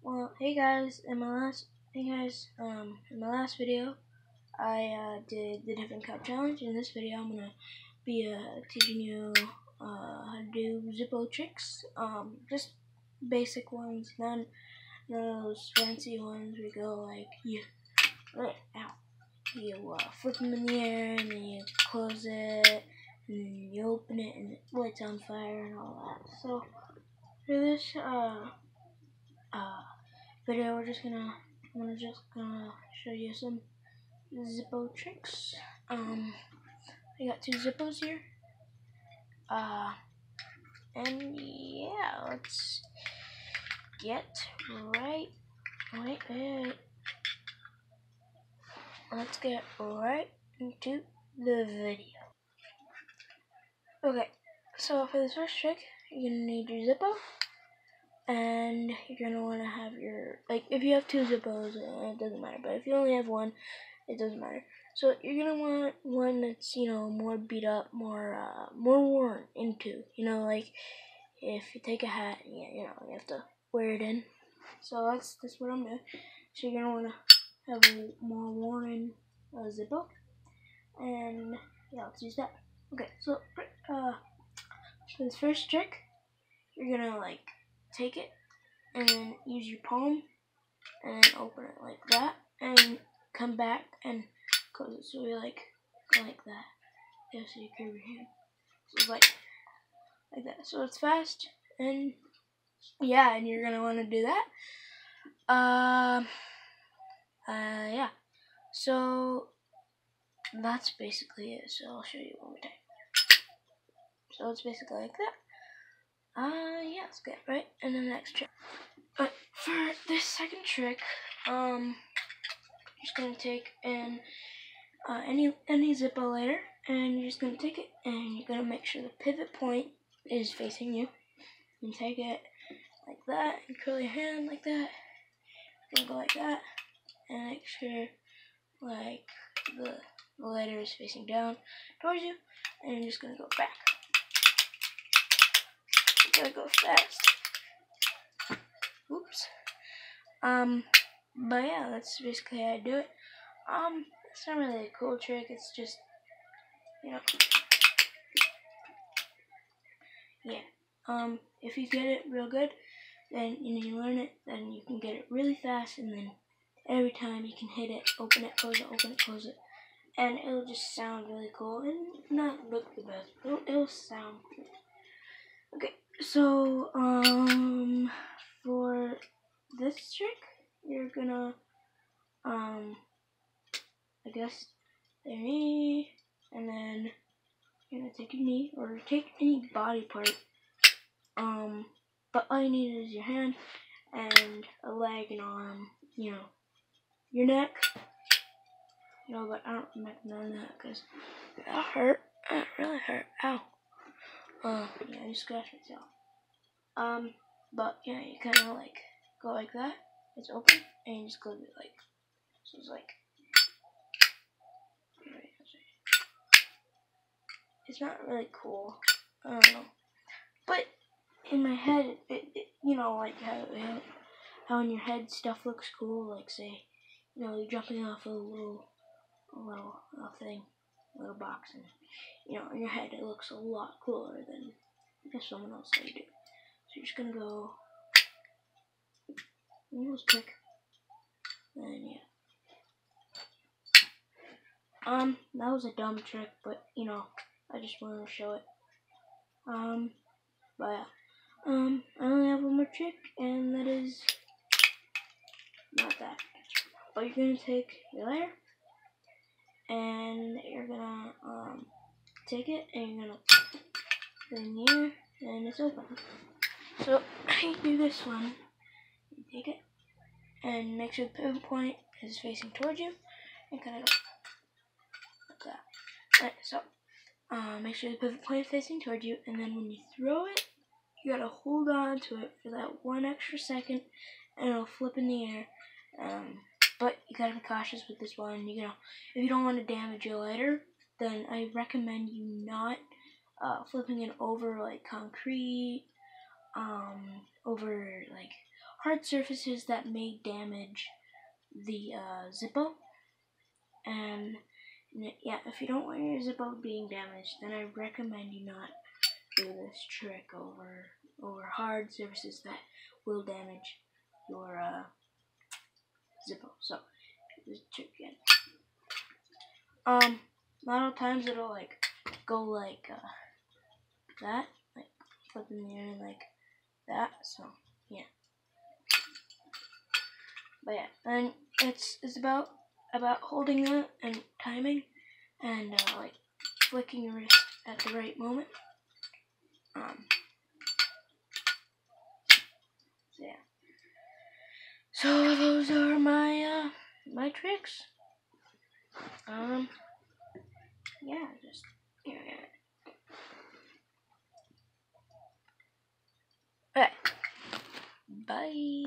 Well, in my last video, I did the different cup challenge. In this video, I'm gonna be teaching you how to do Zippo tricks. Just basic ones, none of those fancy ones. We go like you flip them in the air and then you close it and then you open it and it lights on fire and all that. So for this video, I'm just gonna show you some Zippo tricks. I got two Zippos here. And yeah, let's get right. Wait. Let's get right into the video. Okay, so for this first trick, you're gonna need your Zippo. And you're gonna want to have your, if you have two Zippos, it doesn't matter, but if you only have one, it doesn't matter. So you're gonna want one that's, more beat up, more worn into, like if you take a hat, you have to wear it in. So that's what I'm doing. So you're gonna want to have a more worn Zippo, and yeah, let's use that. Okay, so for this first trick, you're gonna take it and then use your palm and open it like that and come back and close it. So we go like that. Yeah, so you curve your hand. So it's like that. So it's fast, and yeah, and you're gonna want to do that. Yeah. So that's basically it. So I'll show you one more time. So it's basically like that. Yeah, let's get right. And then the next trick. But for this second trick, you're just gonna take any Zippo lighter, and you're just gonna take it, and you're gonna make sure the pivot point is facing you. And take it like that, and curl your hand like that. You're gonna go like that, and make sure the lighter is facing down towards you, and you're just gonna go back. You gotta go fast. Oops. But yeah, that's basically how I do it. It's not really a cool trick, it's just, yeah. If you get it real good, then you learn it, then you can get it really fast, and then every time you can hit it, open it, close it, open it, close it, and it'll just sound really cool, and not look the best, but it'll sound cool. Okay, so, for this trick, you're gonna, I guess, their knee, and then you're gonna take your knee, or take any body part, but all you need is your hand, and a leg, an arm, your neck, but I don't recommend that, because that hurt, it really hurt, ow, yeah, I just scratched myself, but yeah, you kind of go like that, it's open, and you just close it so it's it's not really cool, I don't know, but in my head, how in your head stuff looks cool, say, you're jumping off a little thing, a little box, and, in your head it looks a lot cooler than if someone else saw you do. So you're just gonna go, almost quick, and yeah. That was a dumb trick, but, I just wanted to show it. But yeah. I only have one more trick, and that is not that. But you're gonna take your lighter, and you're gonna take it, and you're gonna put it in the air, and it's open. So you do this one. You take it, and make sure the pivot point is facing towards you, and kind of go like that. Alright, so make sure the pivot point is facing towards you, and then when you throw it, you gotta hold on to it for that 1 extra second, and it'll flip in the air. But you gotta be cautious with this one. If you don't want to damage your lighter, then I recommend you not flipping it over concrete, over hard surfaces that may damage the Zippo. And yeah, if you don't want your Zippo being damaged, then I recommend you not do this trick over hard surfaces that will damage your Zippo. So this trick again. A lot of times it'll like go like that, like flip in the air like that. So yeah, but yeah, and it's about holding it and timing and like flicking your wrist at the right moment. So yeah. So those are my my tricks. Yeah, just yeah. Okay. Bye.